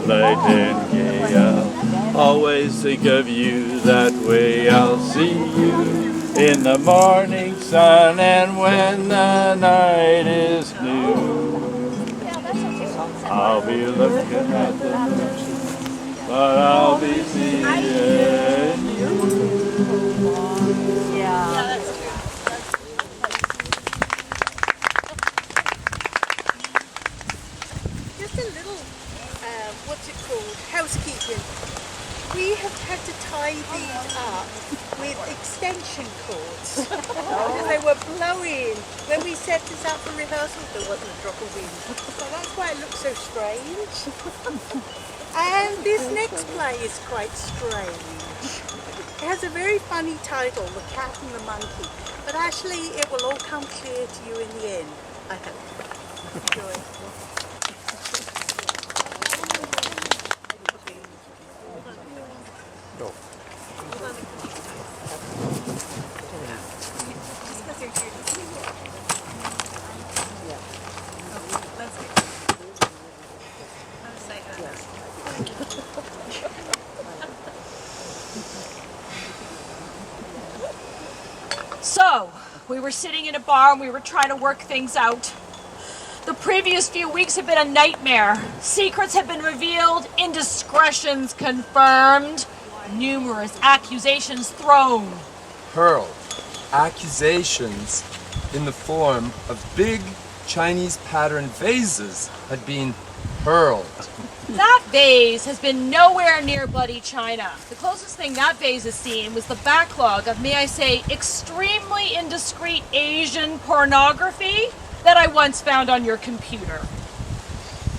light and gay. I'll always think of you that way. I'll see you in the morning sun and when the night is new. I'll be looking at the moon, but I'll be seeing you. Yeah, that's true. Just a little, what's it called, housekeeping. We have had to tie these up with extension cords because they were blowing. When we set this up for rehearsal, there wasn't a drop of wind. So that's why it looks so strange. And this next play is quite strange. It has a very funny title, The Cat and the Monkey. But actually, it will all come clear to you in the end, I hope. Enjoy. So, we were sitting in a bar and we were trying to work things out. The previous few weeks have been a nightmare. Secrets have been revealed, indiscretions confirmed, numerous accusations thrown. Hurled. Accusations in the form of big Chinese pattern vases had been hurled. That vase has been nowhere near bloody China. The closest thing that vase has seen was the backlog of, may I say, extremely indiscreet Asian pornography that I once found on your computer.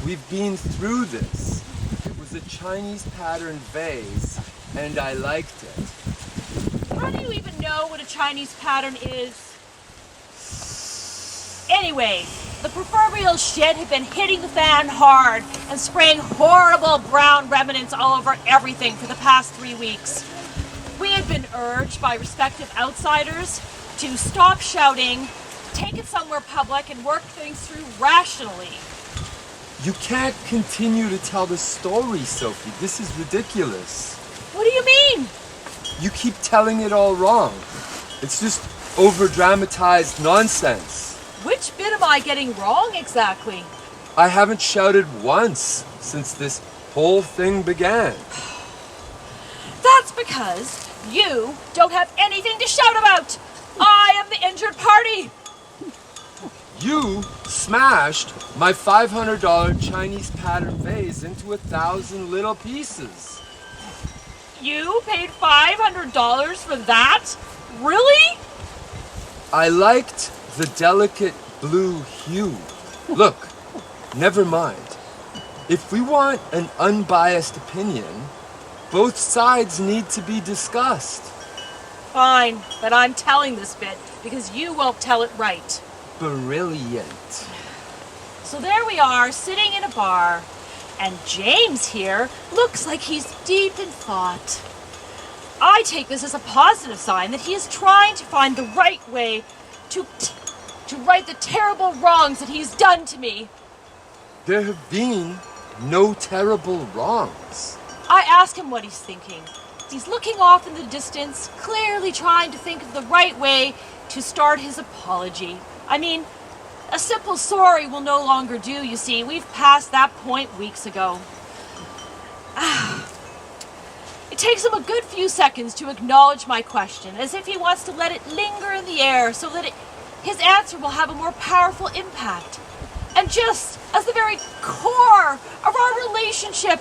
We've been through this. It was a Chinese pattern vase, and I liked it. How do you even know what a Chinese pattern is? Anyway, the proverbial shit had been hitting the fan hard and spraying horrible brown remnants all over everything for the past 3 weeks. We had been urged by respective outsiders to stop shouting, take it somewhere public, and work things through rationally. You can't continue to tell the story, Sophie. This is ridiculous. What do you mean? You keep telling it all wrong. It's just over-dramatized nonsense. Which bit am I getting wrong exactly? I haven't shouted once since this whole thing began. That's because you don't have anything to shout about. I am the injured party. You smashed my $500 Chinese pattern vase into 1,000 little pieces. You paid $500 for that? Really? I liked the delicate blue hue. Look, never mind. If we want an unbiased opinion, both sides need to be discussed. Fine, but I'm telling this bit because you won't tell it right. Brilliant. So there we are, sitting in a bar, and James here looks like he's deep in thought. I take this as a positive sign that he is trying to find the right way to right the terrible wrongs that he's done to me. There have been no terrible wrongs. I ask him what he's thinking. He's looking off in the distance, clearly trying to think of the right way to start his apology. I mean, a simple sorry will no longer do, you see. We've passed that point weeks ago. It takes him a good few seconds to acknowledge my question, as if he wants to let it linger in the air so that his answer will have a more powerful impact. And just as the very core of our relationship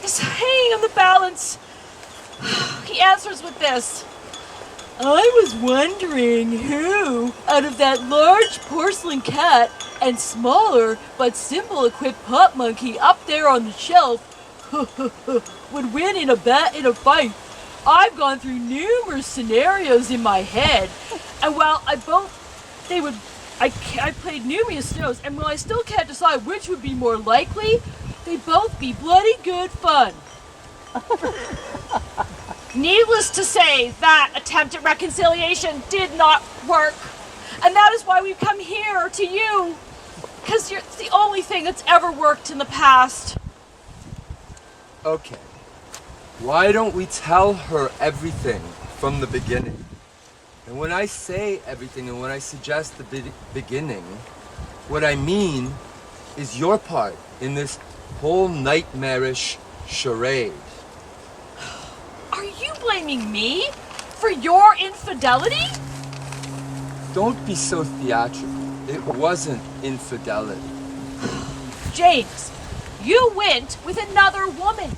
is hanging on the balance, he answers with this. I was wondering who, out of that large porcelain cat and smaller but simple equipped pop monkey up there on the shelf would win in a fight. I've gone through numerous scenarios in my head, and while I played numerous scenarios, and while I still can't decide which would be more likely, they both be bloody good fun. Needless to say, that attempt at reconciliation did not work. And that is why we've come here to you. Because you're the only thing that's ever worked in the past. Okay. Why don't we tell her everything from the beginning? And when I say everything and when I suggest the beginning, what I mean is your part in this whole nightmarish charade. Are you blaming me for your infidelity? Don't be so theatrical. It wasn't infidelity. James, you went with another woman.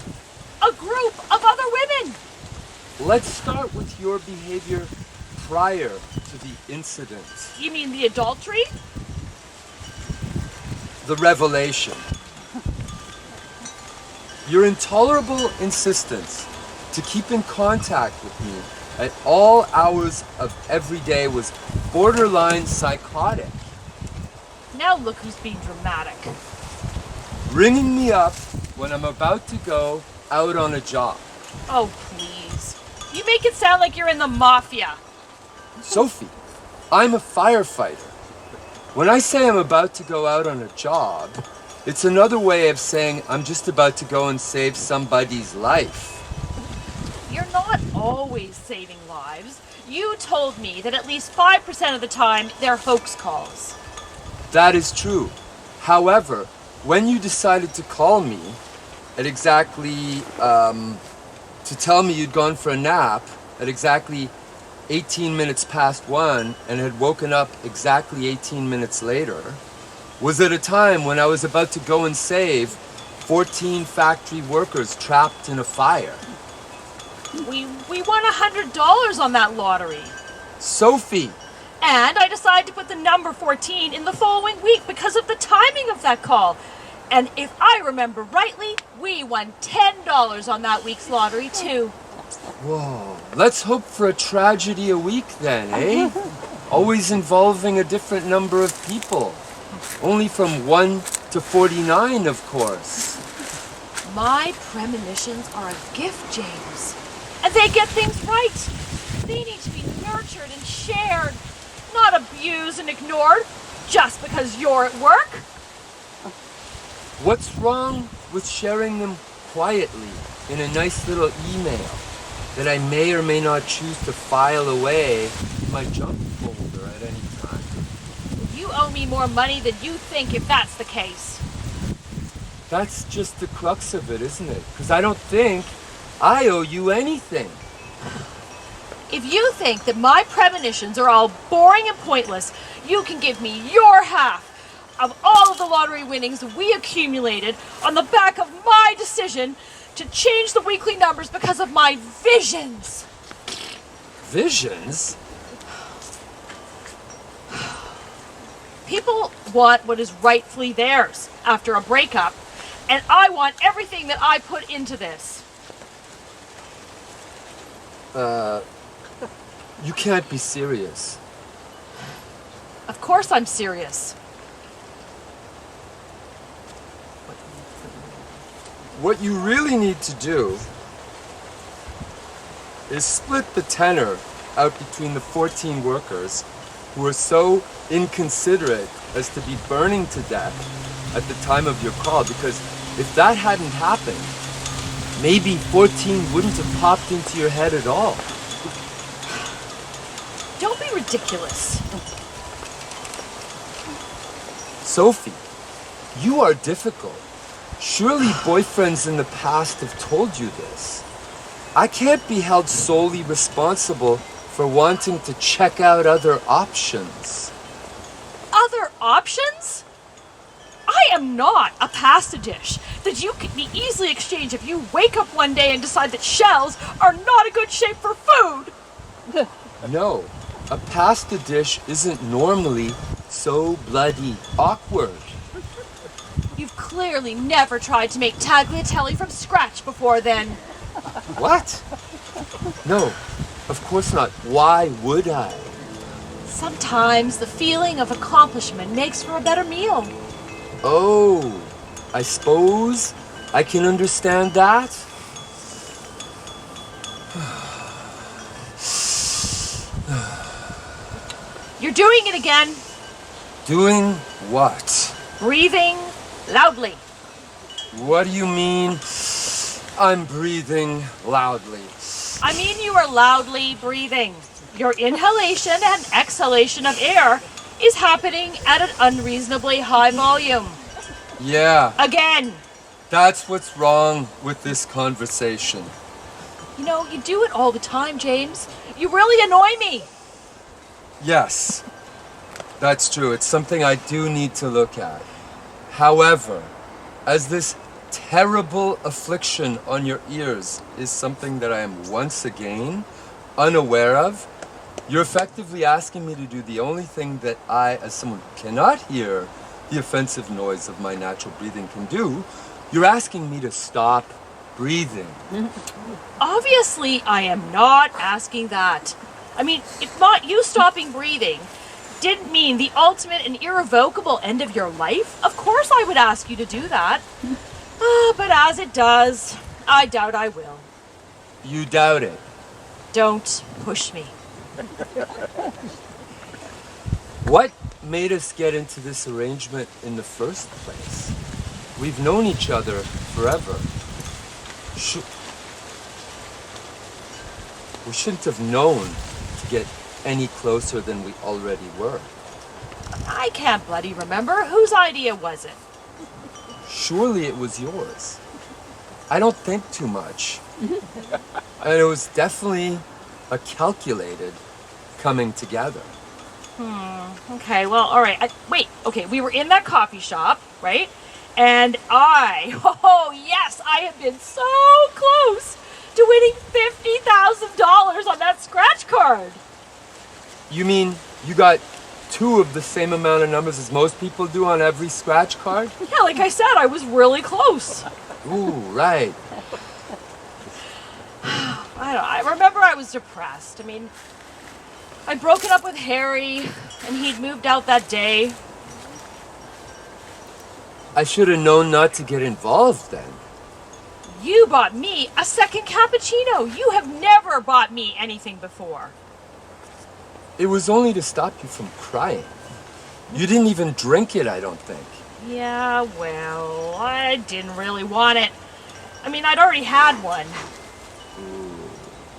A group of other women. Let's start with your behavior prior to the incident. You mean the adultery? The revelation. Your intolerable insistence to keep in contact with me at all hours of every day was borderline psychotic. Now look who's being dramatic. Ringing me up when I'm about to go out on a job. Oh, please. You make it sound like you're in the mafia. Sophie, I'm a firefighter. When I say I'm about to go out on a job, it's another way of saying I'm just about to go and save somebody's life. You're not always saving lives. You told me that at least 5% of the time they're hoax calls. That is true. However, when you decided to call me at exactly, to tell me you'd gone for a nap at exactly 18 minutes past 1 and had woken up exactly 18 minutes later, was at a time when I was about to go and save 14 factory workers trapped in a fire. We won $100 on that lottery. Sophie! And I decided to put the number 14 in the following week because of the timing of that call. And if I remember rightly, we won $10 on that week's lottery too. Whoa, let's hope for a tragedy a week then, eh? Always involving a different number of people. Only from 1 to 49, of course. My premonitions are a gift, James. And they get things right. They need to be nurtured and shared, not abused and ignored just because you're at work. What's wrong with sharing them quietly in a nice little email that I may or may not choose to file away in my junk folder at any time? You owe me more money than you think if that's the case. That's just the crux of it, isn't it? Because I don't think I owe you anything. If you think that my premonitions are all boring and pointless, you can give me your half of all of the lottery winnings we accumulated on the back of my decision to change the weekly numbers because of my visions. Visions? People want what is rightfully theirs after a breakup, and I want everything that I put into this. You can't be serious. Of course I'm serious. What you really need to do is split the tenor out between the 14 workers who were so inconsiderate as to be burning to death at the time of your call, because if that hadn't happened, maybe 14 wouldn't have popped into your head at all. Don't be ridiculous. Sophie, you are difficult. Surely boyfriends in the past have told you this. I can't be held solely responsible for wanting to check out other options. Other options? I am not a pasta dish that you could be easily exchanged if you wake up one day and decide that shells are not a good shape for food. No, a pasta dish isn't normally so bloody awkward. You've clearly never tried to make tagliatelle from scratch before then. What? No, of course not. Why would I? Sometimes the feeling of accomplishment makes for a better meal. Oh, I suppose I can understand that. You're doing it again. Doing what? Breathing loudly. What do you mean? I'm breathing loudly. I mean, you are loudly breathing. Your inhalation and exhalation of air is happening at an unreasonably high volume. Yeah, Again. that's what's wrong with this conversation. You know, you do it all the time, James. You really annoy me. Yes, that's true. It's something I do need to look at. However, as this terrible affliction on your ears is something that I am once again unaware of, you're effectively asking me to do the only thing that I, as someone who cannot hear the offensive noise of my natural breathing, can do. You're asking me to stop breathing. Obviously, I am not asking that. I mean, if not you stopping breathing didn't mean the ultimate and irrevocable end of your life, of course I would ask you to do that. But as it does, I doubt I will. You doubt it. Don't push me. What made us get into this arrangement in the first place? We've known each other forever. We shouldn't have known to get any closer than we already were. I can't bloody remember. Whose idea was it? Surely it was yours. I don't think too much. And it was definitely a calculated coming together. Okay, well, all right. Wait, okay, we were in that coffee shop, right? And oh yes, I have been so close to winning $50,000 on that scratch card. You mean you got 2 of the same amount of numbers as most people do on every scratch card? Yeah, like I said, I was really close. Ooh, right. I remember I was depressed. I mean, I'd broken up with Harry, and he'd moved out that day. I should have known not to get involved then. You bought me a second cappuccino. You have never bought me anything before. It was only to stop you from crying. You didn't even drink it, I don't think. Yeah, well, I didn't really want it. I mean, I'd already had one.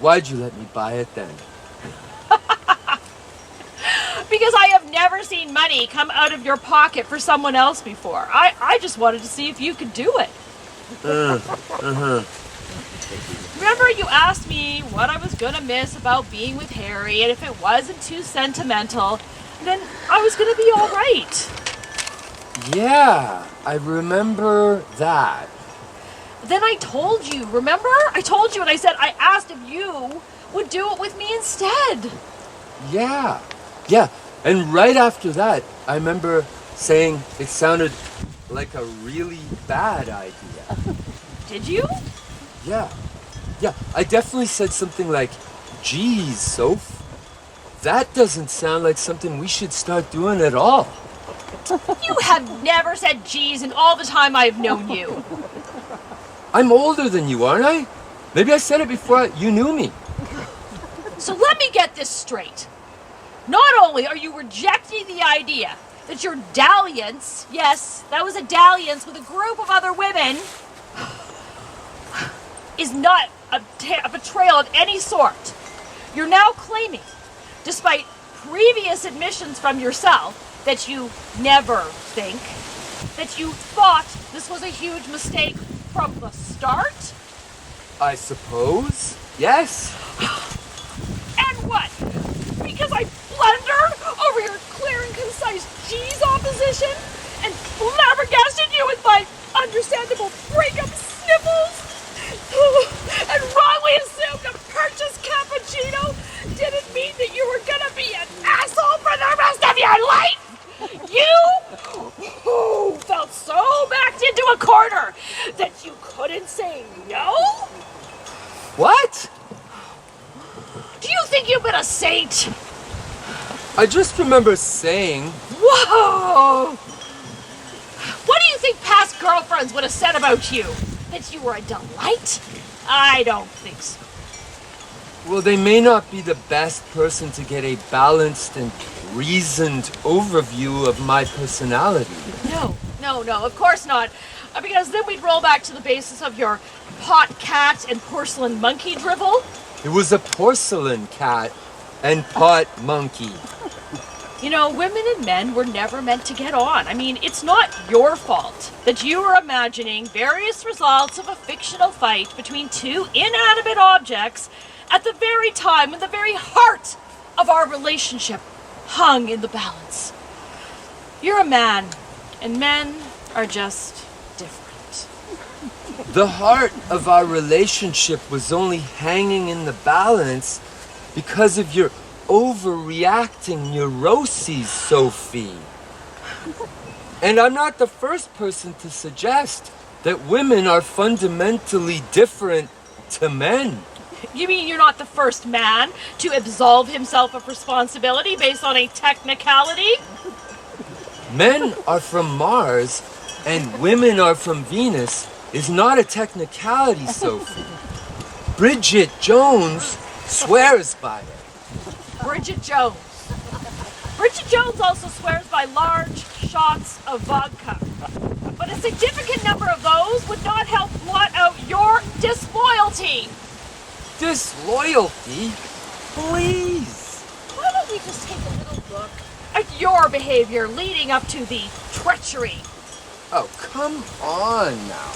Why'd you let me buy it then? Because I have never seen money come out of your pocket for someone else before. I just wanted to see if you could do it. Remember you asked me what I was gonna miss about being with Harry, and if it wasn't too sentimental, then I was gonna be all right. Yeah, I remember that. Then I told you, remember? I told you and I said I asked if you would do it with me instead. Yeah. And right after that, I remember saying it sounded like a really bad idea. Did you? Yeah, I definitely said something like, geez, Soph, that doesn't sound like something we should start doing at all. You have never said geez in all the time I've known you. I'm older than you, aren't I? Maybe I said it before you knew me. So let me get this straight. Not only are you rejecting the idea that your dalliance, yes, that was a dalliance with a group of other women, is not a betrayal of any sort. You're now claiming, despite previous admissions from yourself, that you never think, that you thought this was a huge mistake from the start? I suppose, yes. And what? Because I blundered over your clear and concise G's opposition and flabbergasted you with my understandable breakup sniffles and wrongly assumed a purchased cappuccino didn't mean that you were gonna be an asshole for the rest of your life? You felt so backed into a corner that you couldn't say no? What? Do you think you've been a saint? I just remember saying, Whoa! What do you think past girlfriends would have said about you? That you were a delight? I don't think so. well, they may not be the best person to get a balanced and reasoned overview of my personality. No, of course not. Because then we'd roll back to the basis of your pot cat and porcelain monkey drivel. It was a porcelain cat and pot monkey. You know, women and men were never meant to get on. I mean, it's not your fault that you are imagining various results of a fictional fight between two inanimate objects at the very time when the very heart of our relationship hung in the balance. You're a man, and men are just different. The heart of our relationship was only hanging in the balance because of your overreacting neuroses, Sophie. And I'm not the first person to suggest that women are fundamentally different to men. You mean you're not the first man to absolve himself of responsibility based on a technicality? Men are from Mars and women are from Venus is not a technicality, Sophie. Bridget Jones swears by it. Bridget Jones. Bridget Jones also swears by large shots of vodka. But a significant number of those would not help blot out your disloyalty. Disloyalty? Please. Why don't we just take a little look at your behavior leading up to the treachery? Oh, come on now.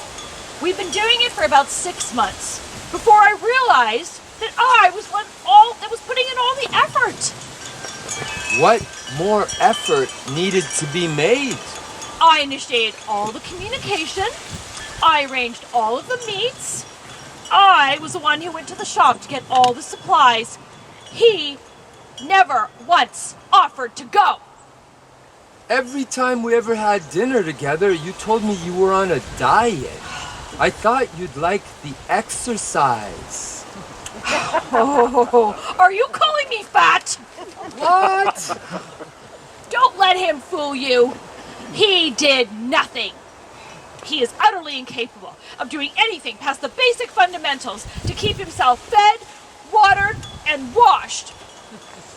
We've been doing it for about 6 months before I realized that I was that was putting in all the effort. What more effort needed to be made? I initiated all the communication. I arranged all of the meets. I was the one who went to the shop to get all the supplies. He never once offered to go. Every time we ever had dinner together, you told me you were on a diet. I thought you'd like the exercise. Oh, are you calling me fat? What? Don't let him fool you. He did nothing. He is utterly incapable of doing anything past the basic fundamentals to keep himself fed, watered, and washed.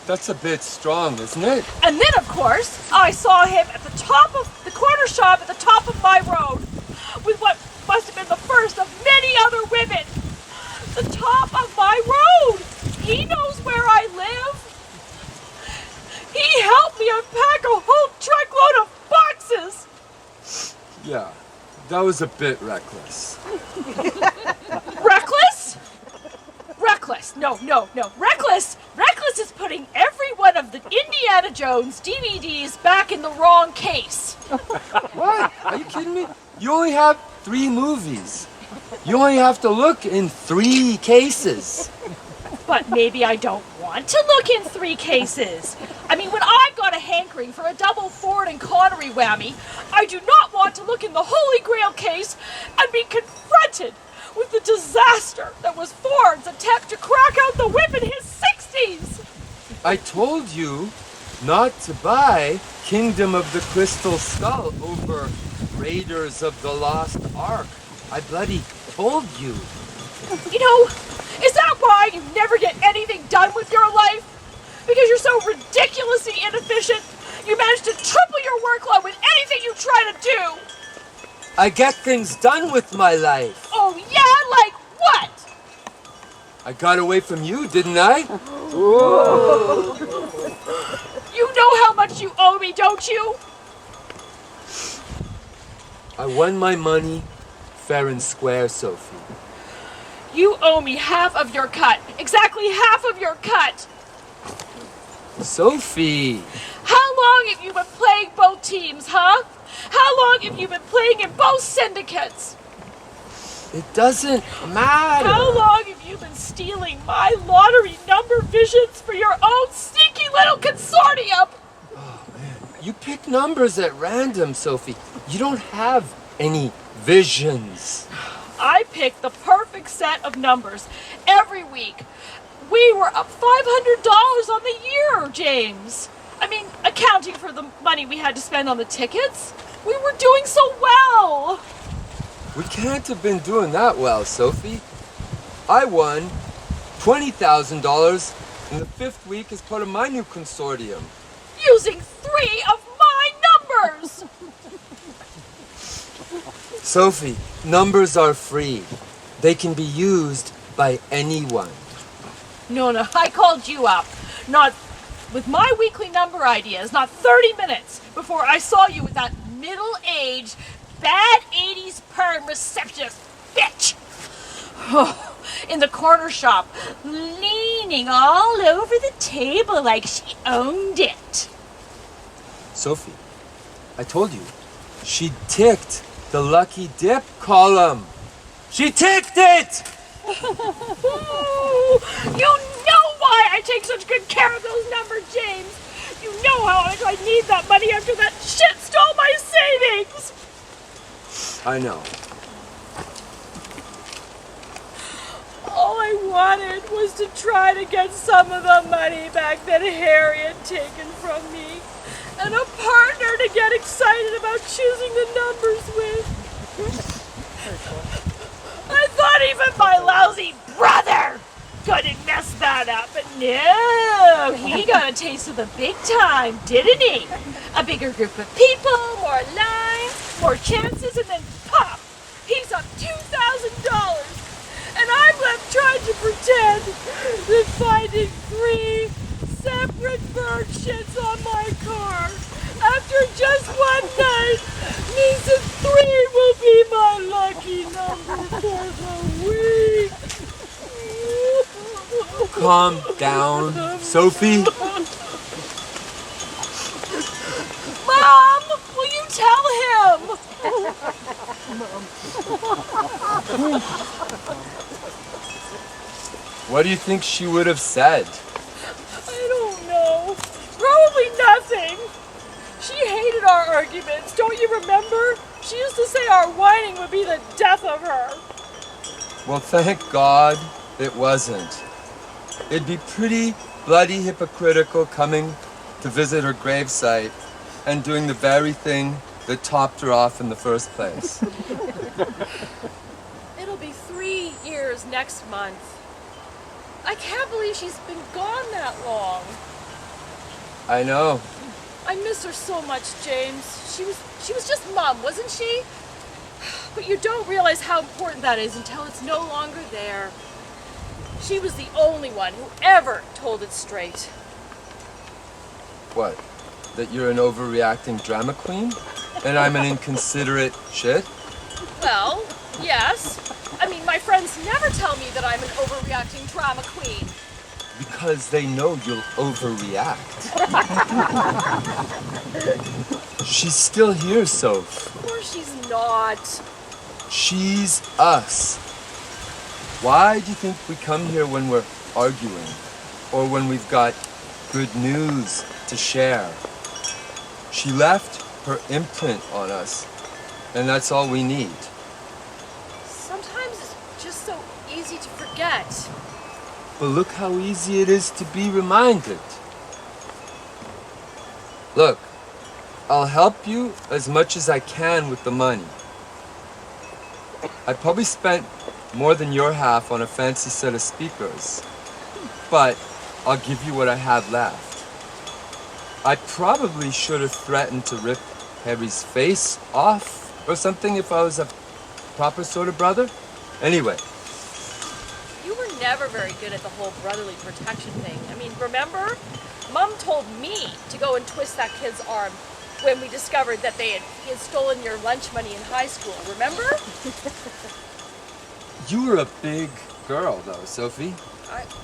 That's a bit strong, isn't it? And then, of course, I saw him at the top of the corner shop at the top of my road with what must have been the first of many other women. The top of my road. He knows where I live. He helped me unpack a whole truckload of boxes. Yeah, that was a bit reckless. Reckless? Reckless. No. Reckless. Reckless is putting every one of the Indiana Jones DVDs back in the wrong case. What? Are you kidding me? You only have 3 movies. You only have to look in 3 cases. But maybe I don't want to look in 3 cases. I mean, when I've got a hankering for a double Ford and Connery whammy, I do not want to look in the Holy Grail case and be confronted with the disaster that was Ford's attempt to crack out the whip in his 60s. I told you not to buy Kingdom of the Crystal Skull over Raiders of the Lost Ark. I bloody told you. You know, is that why you never get anything done with your life? Because you're so ridiculously inefficient, you manage to triple your workload with anything you try to do. I get things done with my life. Oh yeah, like what? I got away from you, didn't I? You know how much you owe me, don't you? I won my money fair and square, Sophie. You owe me half of your cut. Exactly half of your cut. Sophie! How long have you been playing both teams, huh? How long have you been playing in both syndicates? It doesn't matter. How long have you been stealing my lottery number visions for your own sneaky little consortium? Oh, man. You pick numbers at random, Sophie. You don't have any visions. I picked the perfect set of numbers every week. We were up $500 on the year, James. I mean, accounting for the money we had to spend on the tickets, we were doing so well. We can't have been doing that well, Sophie. I won $20,000 in the 5th week as part of my new consortium. Using 3 of my numbers. Sophie, numbers are free. They can be used by anyone. No, I called you up. Not with my weekly number ideas, not 30 minutes before I saw you with that middle-aged, bad 80s perm receptionist bitch. Oh, in the corner shop, leaning all over the table like she owned it. Sophie, I told you, she ticked the lucky dip column. She ticked it! You know why I take such good care of those numbers, James. You know how much I need that money after that shit stole my savings. I know. All I wanted was to try to get some of the money back that Harry had taken from me, and a partner to get excited about choosing the numbers with. I thought even my lousy brother couldn't mess that up, but no, he got a taste of the big time, didn't he? A bigger group of people, more lines, more chances, and then pop, he's up $2,000. And I'm left trying to pretend that finding 3 separate bird shits on my car after just one night means that 3 will be my lucky number for the week. Calm down, Sophie. Mom, will you tell him? What do you think she would have said? I don't know. Probably nothing. She hated our arguments, don't you remember? She used to say our whining would be the death of her. Well, thank God it wasn't. It'd be pretty bloody hypocritical coming to visit her gravesite and doing the very thing that topped her off in the first place. It'll be 3 years next month. I can't believe she's been gone that long. I know. I miss her so much, James. She was just Mom, wasn't she? But you don't realize how important that is until it's no longer there. She was the only one who ever told it straight. What? That you're an overreacting drama queen? And I'm an inconsiderate shit? Well, yes. I mean, my friends never tell me that I'm an overreacting drama queen. Because they know you'll overreact. She's still here, Soph. Of course she's not. She's us. Why do you think we come here when we're arguing? Or when we've got good news to share? She left her imprint on us, and that's all we need. Sometimes it's just so easy to forget. But look how easy it is to be reminded. Look, I'll help you as much as I can with the money. I probably spent more than your half on a fancy set of speakers, but I'll give you what I have left. I probably should have threatened to rip Harry's face off or something if I was a proper sort of brother. Anyway. You were never very good at the whole brotherly protection thing. I mean, remember? Mom told me to go and twist that kid's arm when we discovered that he had stolen your lunch money in high school. Remember? You were a big girl, though, Sophie.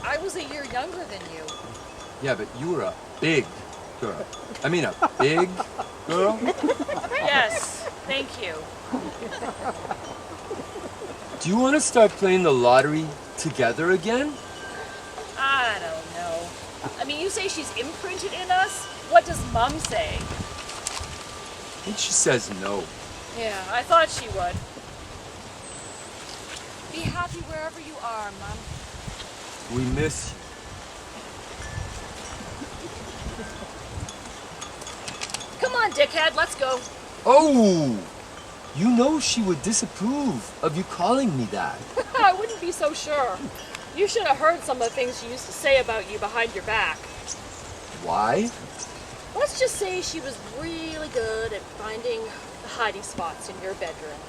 I was a year younger than you. Yeah, but you were a big girl. I mean, a big girl? Yes, thank you. Do you want to start playing the lottery together again? I don't know. I mean, you say she's imprinted in us? What does Mom say? I think she says no. Yeah, I thought she would. Be happy wherever you are, Mom. We miss you. Come on, dickhead, let's go. Oh! You know she would disapprove of you calling me that. I wouldn't be so sure. You should have heard some of the things she used to say about you behind your back. Why? Let's just say she was really good at finding the hiding spots in your bedroom.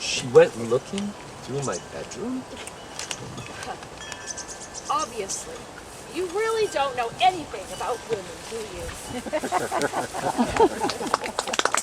She went looking through my bedroom? Obviously. You really don't know anything about women, do you?